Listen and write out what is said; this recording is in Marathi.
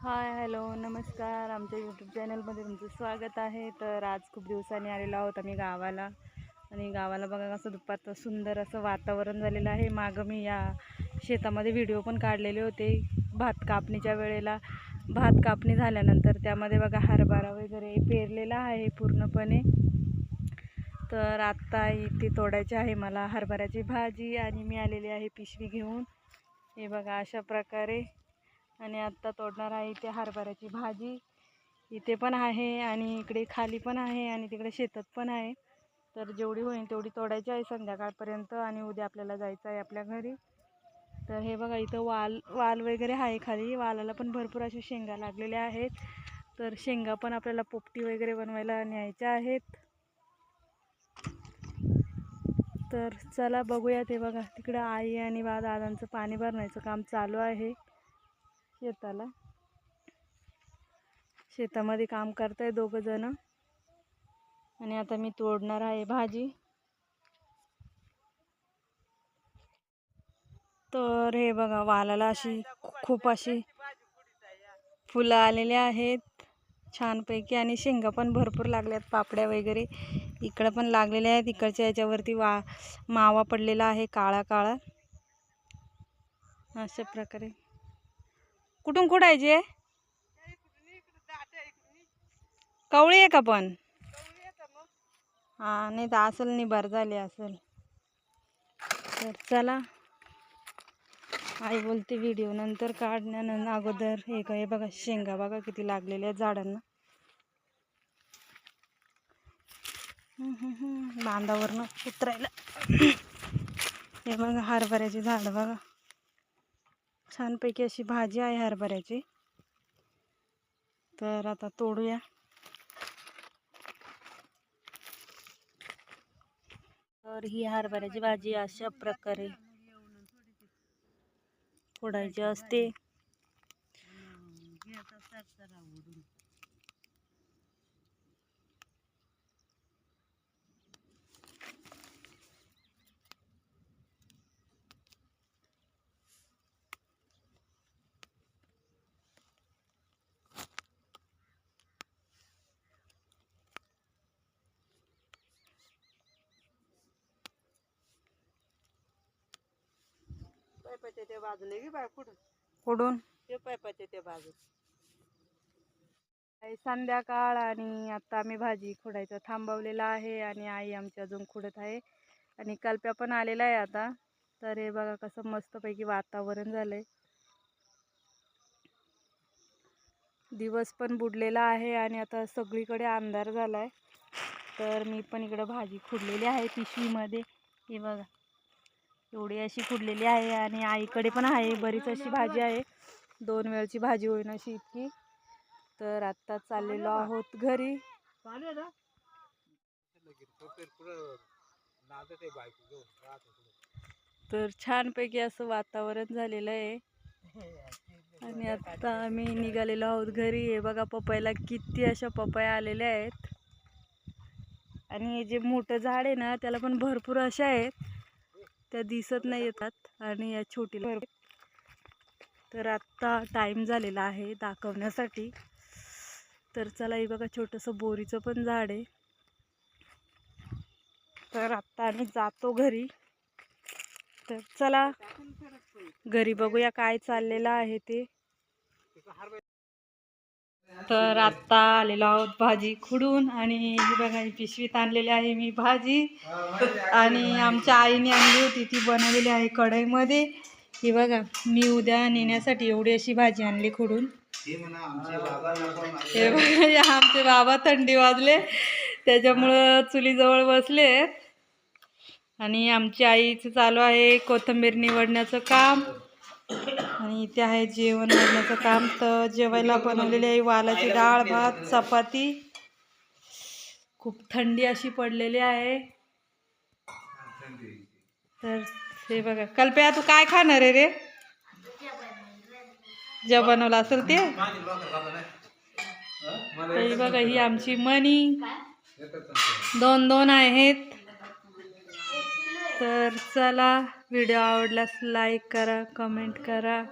हाय हॅलो नमस्कार. आमच्या यूट्यूब चॅनलमध्ये तुमचं स्वागत आहे. तर आज खूप दिवसांनी आलेलो आहोत आम्ही गावाला. आणि गावाला बघा कसं दुपारचं सुंदर असं वातावरण झालेलं आहे. मागं मी या शेतामध्ये व्हिडिओ पण काढलेले होते. भात कापणीच्या वेळेला भात कापणी झाल्यानंतर त्यामध्ये बघा हरभरा वगैरे पेरलेला आहे पूर्णपणे. तर आत्ता इथे तोडायची आहे मला हरभऱ्याची भाजी आणि मी आलेली आहे पिशवी घेऊन. हे बघा अशा प्रकारे. आणि आत्ता तोडणार आहे इथे हरभऱ्याची भाजी. इथे पण आहे आणि इकडे खाली पण आहे आणि तिकडे शेतात पण आहे. तर जेवढी होईल तेवढी तोडायची आहे संध्याकाळपर्यंत आणि उद्या आपल्याला जायचं आहे आपल्या घरी. तर हे बघा इथं वाल वगैरे आहे खाली. वालाला पण भरपूर अशा शेंगा लागलेल्या आहेत. तर शेंगा पण आपल्याला पोपटी वगैरे बनवायला न्यायच्या आहेत. तर चला बघूया. ते बघा तिकडं आई आणि दादांचं पाणी भरण्याचं काम चालू आहे शेताला. शेतामध्ये काम करताय दोघं जण. आणि आता मी तोडणार आहे भाजी. तर हे बघा वालाला अशी खूप अशी फुलं आलेले आहेत छानपैकी आणि शेंगा पण भरपूर लागल्यात. पापड्या वगैरे इकडं पण लागलेल्या आहेत. इकडच्या याच्यावरती मावा पडलेला आहे काळा काळा. अशा प्रकारे कुठून खुडायचे? कवळी आहे का पण? हा नाही तर असेल निभार झाले असेल. तर चला आई बोलते व्हिडिओ नंतर काढण्यानंतर अगोदर हे बघा शेंगा बघा किती लागलेल्या आहेत झाडांना. बांधावरनं उतरायला. हे बघा हरभऱ्याची झाड बघा छानपैकी अशी भाजी आहे हरभऱ्याची. तर आता तोडूया. तर ही हरभऱ्याची भाजी अशा प्रकारे फोडायची असते. ते बाजूने की बाय फोडून ते पायपाचे ते बाजू. संध्याकाळ आणि आता आम्ही भाजी खोडायचं थांबवलेला आहे आणि आई आमची अजून खुडत आहे आणि कल्प्या पण आलेला आहे आता. तर हे बघा कसं मस्तपैकी वातावरण झालंय. दिवस पण बुडलेला आहे आणि आता सगळीकडे अंधार झालाय. तर मी पण इकडं भाजी खुडलेली आहे पिशवीमध्ये. हे बघा एवढी अशी खुडलेली आहे आणि आईकडे पण आहे बरीच अशी भाजी आहे. 2 वेळची भाजी होईन अशी इतकी. तर आत्ता चाललेलो आहोत घरी. तर छानपैकी असं वातावरण झालेलं आहे आणि आता आम्ही निघालेलो आहोत घरी. हे बघा पपईला किती अशा पपया आलेल्या आहेत आणि हे जे मोठं झाड आहे ना त्याला पण भरपूर अशा आहेत. त्या दिसत नाही येतात आणि या छोटीला. तर आत्ता टाईम झालेला आहे दाखवण्यासाठी. तर चला हे बघा छोटंसं बोरीचं पण झाड आहे. तर आत्ता आम्ही जातो घरी. तर चला घरी बघूया काय चाललेलं आहे ते. तर आत्ता आलेलो आहोत भाजी खुडून आणि ही बघा ही पिशवीत आणलेली आहे मी भाजी. आणि आमच्या आईने आणली होती ती बनवलेली आहे कढईमध्ये. ही बघा मी उद्या नेण्यासाठी एवढी अशी भाजी आणली खुडून. हे बघा आमचे बाबा थंडी वाजले त्याच्यामुळं चुलीजवळ बसलेत आणि आमच्या आईचं चालू आहे कोथिंबीर निवडण्याचं काम आणि इथे आहे जेवण बनवण्याचं काम. तर जेवायला बनवलेली आहे वालाची डाळ भात चपाती. खूप थंडी अशी पडलेली आहे. तर हे बघा कल्प्या तू काय खाणार आहे रे? जे बनवलं असेल ते. तर बघा ही आमची मणी 2-2 आहेत. तर चला व्हिडिओ आवडल्यास लाईक करा कमेंट करा.